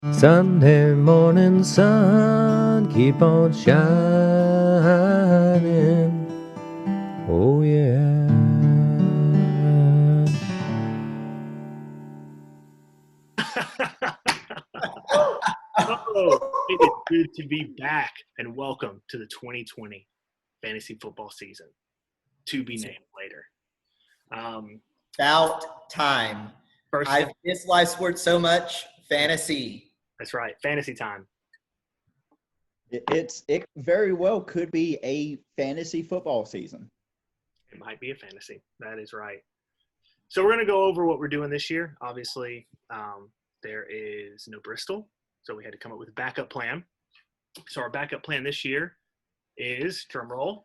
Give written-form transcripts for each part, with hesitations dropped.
Sunday morning sun, keep on shining. Oh yeah. Oh, it is good to be back, and welcome to the 2020 fantasy football season, to be named later. About time. First, I've missed live sports so much. Fantasy. that's right, fantasy time. It very well could be a fantasy football season. It might be a fantasy. That is right. So we're going to go over what we're doing this year. Obviously, there is no Bristol, so we had to come up with a backup plan. So our backup plan this year is, drum roll,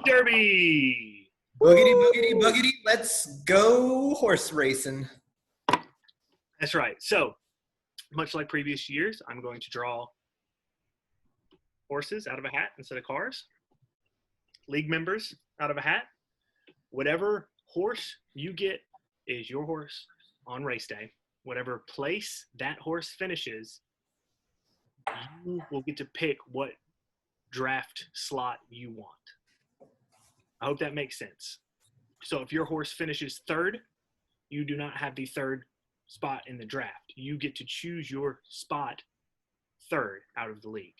Derby. Boogity, boogity, boogity. Let's go horse racing. That's right. So, much like previous years, I'm going to draw horses out of a hat instead of cars, league members out of a hat. Whatever horse you get is your horse on race day. Whatever place that horse finishes, you will get to pick what draft slot you want. I hope that makes sense. So if your horse finishes third, you do not have the third spot in the draft. You get to choose your spot third out of the league.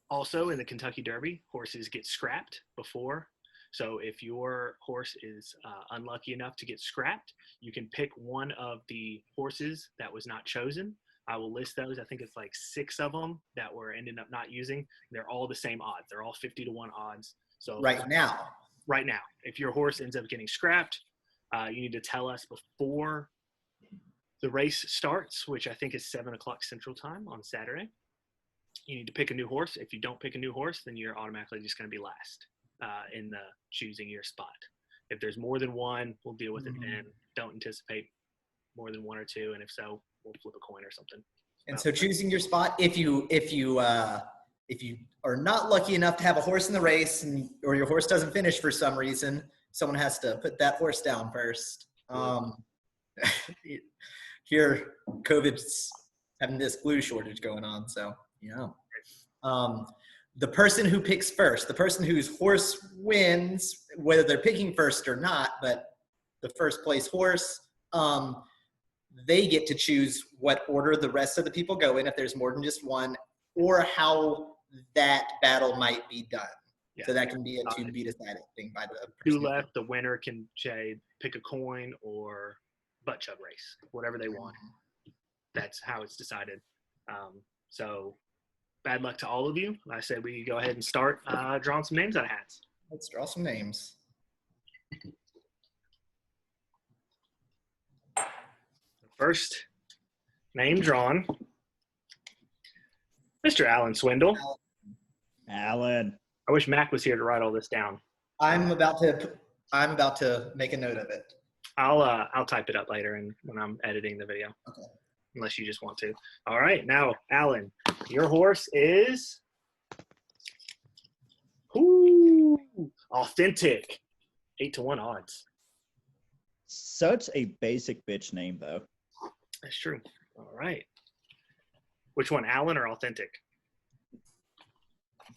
Also, in the Kentucky Derby, horses get scrapped before. So if your horse is unlucky enough to get scrapped, you can pick one of the horses that was not chosen. I will list those. I think it's like 6 of them that we're ending up not using. They're all the same odds. They're all 50-1 odds. So Right now. if your horse ends up getting scrapped, you need to tell us before the race starts, which I think is 7 o'clock Central Time on Saturday. You need to pick a new horse. If you don't pick a new horse, then you're automatically just going to be last in the choosing your spot. If there's more than one, we'll deal with it then. Don't anticipate more than 1 or 2, and if so, we'll flip a coin or something. And so choosing your spot, if you are not lucky enough to have a horse in the race or your horse doesn't finish for some reason, someone has to put that horse down first. Here, COVID's having this glue shortage going on, so the person who picks first, the person whose horse wins, whether they're picking first or not, but the first place horse, they get to choose what order the rest of the people go in if there's more than just one, or how that battle might be done. Yeah. So that can be a to be decided thing by the person. Who left, the winner can pick a coin or butt chug race, whatever they want. That's how it's decided. So bad luck to all of you. I said we go ahead and start drawing some names out of hats. Let's draw some names. First name drawn, Mr. Alan Swindle. Alan. I wish Mac was here to write all this down. I'm about to make a note of it. I'll type it up later and when I'm editing the video. Okay. Unless you just want to. All right, now Alan, your horse is Authentic. 8-1 odds. Such a basic bitch name, though. That's true. All right. Which one, Alan or Authentic?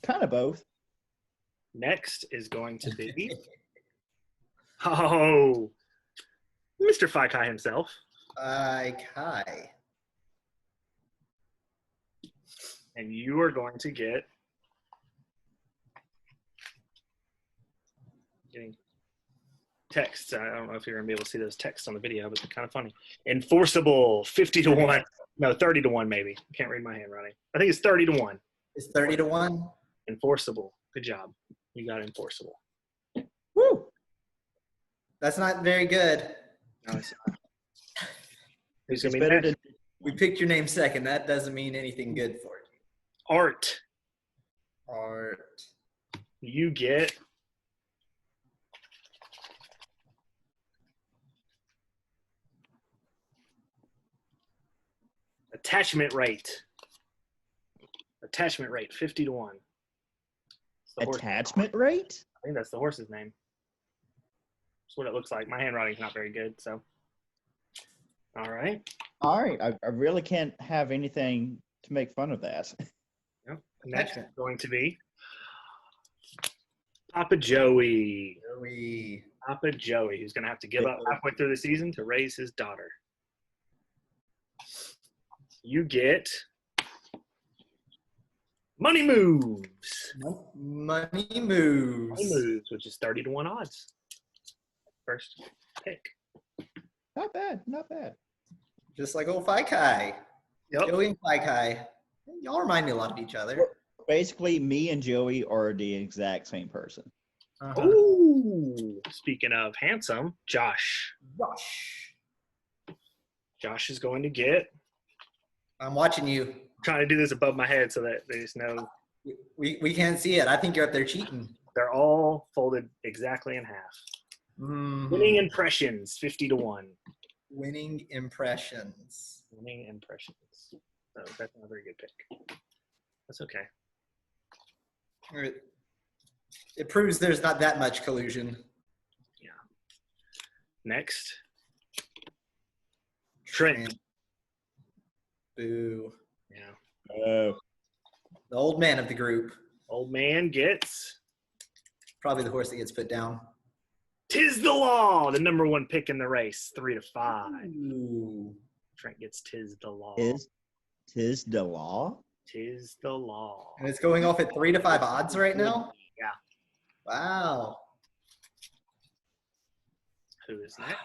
Kind of both. Next is going to be Mr. Faikai himself. Kai. And you are going to getting texts. I don't know if you're going to be able to see those texts on the video, but they're kind of funny. Enforceable, 50-1. No, 30-1 maybe. Can't read my handwriting. I think it's 30-1. It's 30-1? Enforceable. Good job. You got enforceable. Woo! That's not very good. No, it's not. Who's going to be next? We picked your name second. That doesn't mean anything good for you. Art. You get attachment rate. 50-1. Attachment rate? I think that's the horse's name. That's what it looks like. My handwriting's not very good, so. All right. All right. I really can't have anything to make fun of that. Yep. Next is going to be Papa Joey. We Papa Joey, who's going to have to give up halfway through the season to raise his daughter. You get Money Moves. money Money moves. Moves, which is 30 to 1 odds. First pick. Not bad. Not bad. Just like old Phi Kai. Yep. Joey and Phi Kai. Y'all remind me a lot of each other. Basically, me and Joey are the exact same person. Uh-huh. Ooh. Speaking of handsome, Josh. Gosh. Josh is going to get. I'm watching you. Trying to do this above my head so that there's no. We can't see it. I think you're up there cheating. They're all folded exactly in half. Mhm. Winning impressions, 50 to 1. Winning impressions. Winning impressions. So that's not a very good pick. That's okay. It proves there's not that much collusion. Next. Trent. Boo. Yeah. Oh. The old man of the group. Old man gets Probably the horse that gets put down. Tis the Law, the number 1 pick in the race, 3 to 5. Ooh. Trent gets Tis the Law. Tis the law? Tis the Law. And it's going off at 3 to 5 odds right now? Yeah. Wow. Who is that?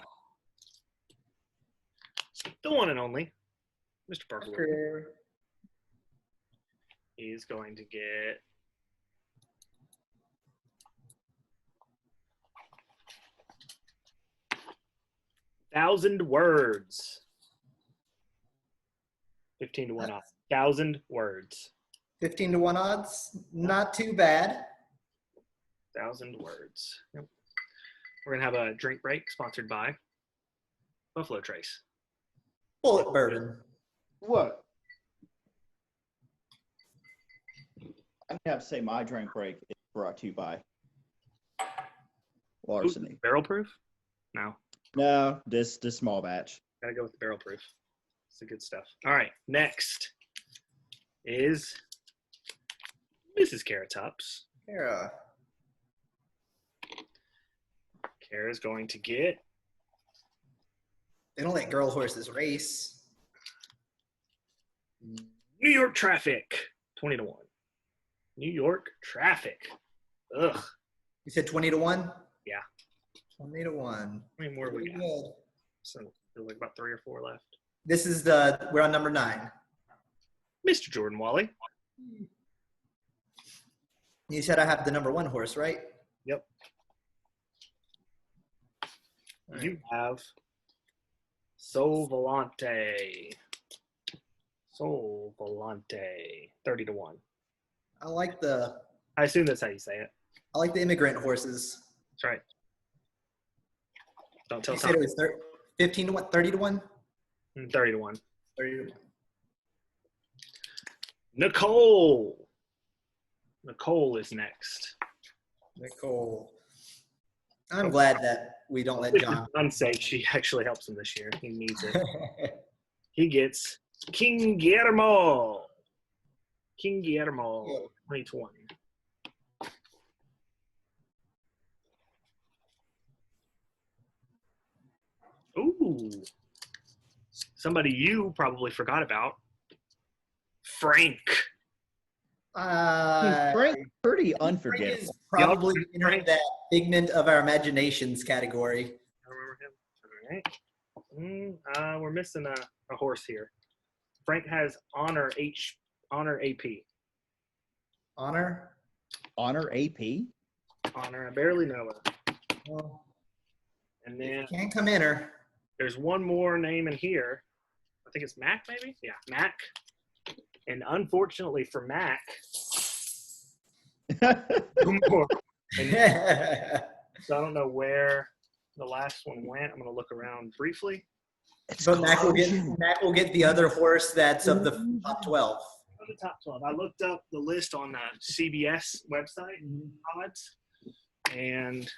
The one and only, Mr. Parker. He's going to get Thousand Words. 15 to 1 odds. 1,000 words. 15 to 1 odds. Not too bad. 1,000 words. Yep. We're going to have a drink break sponsored by Buffalo Trace. Bullet bourbon. What? I have to say my drink break is brought to you by Larceny. Barrel proof? No. No, this small batch. Gotta go with the barrel proof. It's the good stuff. All right. Next is Mrs. Carrot Tops. Kara. Kara's going to get They don't let girl horses race. New York Traffic. 20 to 1. New York Traffic. Ugh. You said 20 to 1? Yeah. 20 to 1. How many more we Pretty got? good. So there's like about 3 or 4 left. This is we're on number 9. Mr. Jordan Wally. You said I have the number 1 horse, right? Yep. You have Sol Volante. Sol Volante. 30 to 1. I like the I assume that's how you say it. immigrant horses. That's right. Don't tell You said Tom. it was 15 to 1, 30 to 1? 30 to 1. 30 to 1. Nicole. Nicole is next. Nicole. I'm glad that we don't let John. Unsafe. She actually helps him this year. He needs it. He gets King Guillermo. King Guillermo, 2020. Ooh. Somebody you probably forgot about. Frank. Frank, pretty Frank unforgettable. is probably in that figment of our imaginations category. I remember him. All right. We're missing a horse here. Frank has Honor AP. Honor? Honor AP? Honor. I barely know her. Well, And then can't come in her. there's one more name in here. I think it's Mac, maybe? Yeah, Mac. And unfortunately for Mac, no more. And so I don't know where the last one went. I'm going to look around briefly. But Mac will get the other horse that's of the top 12. The top 12. I looked up the list on the CBS website, odds, and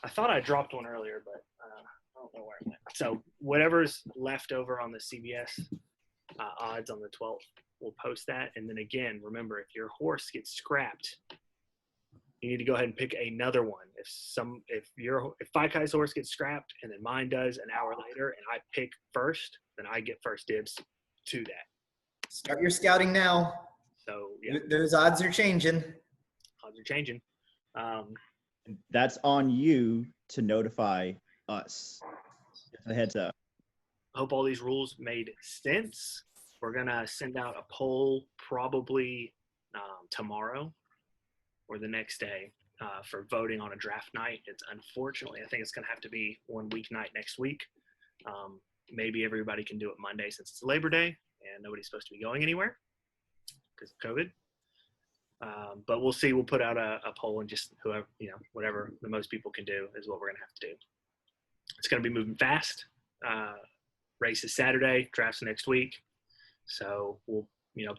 I thought I dropped one earlier, but I don't know where it went. So whatever's left over on the CBS odds on the 12th, we'll post that. And then again, remember, if your horse gets scrapped, you need to go ahead and pick another one. If Five Kai's horse gets scrapped and then mine does an hour later and I pick first, then I get first dibs to that. Start your scouting now. So yeah, Those odds are changing. odds are changing. That's on you to notify us. Just a heads up. Hope all these rules made sense. We're gonna send out a poll probably tomorrow or the next day for voting on a draft night. It's unfortunately, I think it's gonna have to be one weeknight next week. Maybe everybody can do it Monday since it's Labor Day and nobody's supposed to be going anywhere because of COVID. But we'll see. We'll put out a poll and just whoever, whatever the most people can do is what we're gonna have to do. It's gonna be moving fast. Race is Saturday, draft's next week. So we'll,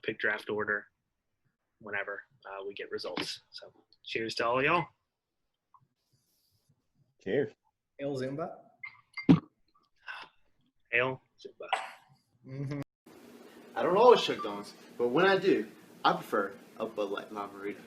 pick draft order whenever we get results. So cheers to all y'all. Cheers. Hail Zumba. Hail Zumba. Mm-hmm. I don't always chug donuts, but when I do, I prefer a Bud Light Margarita.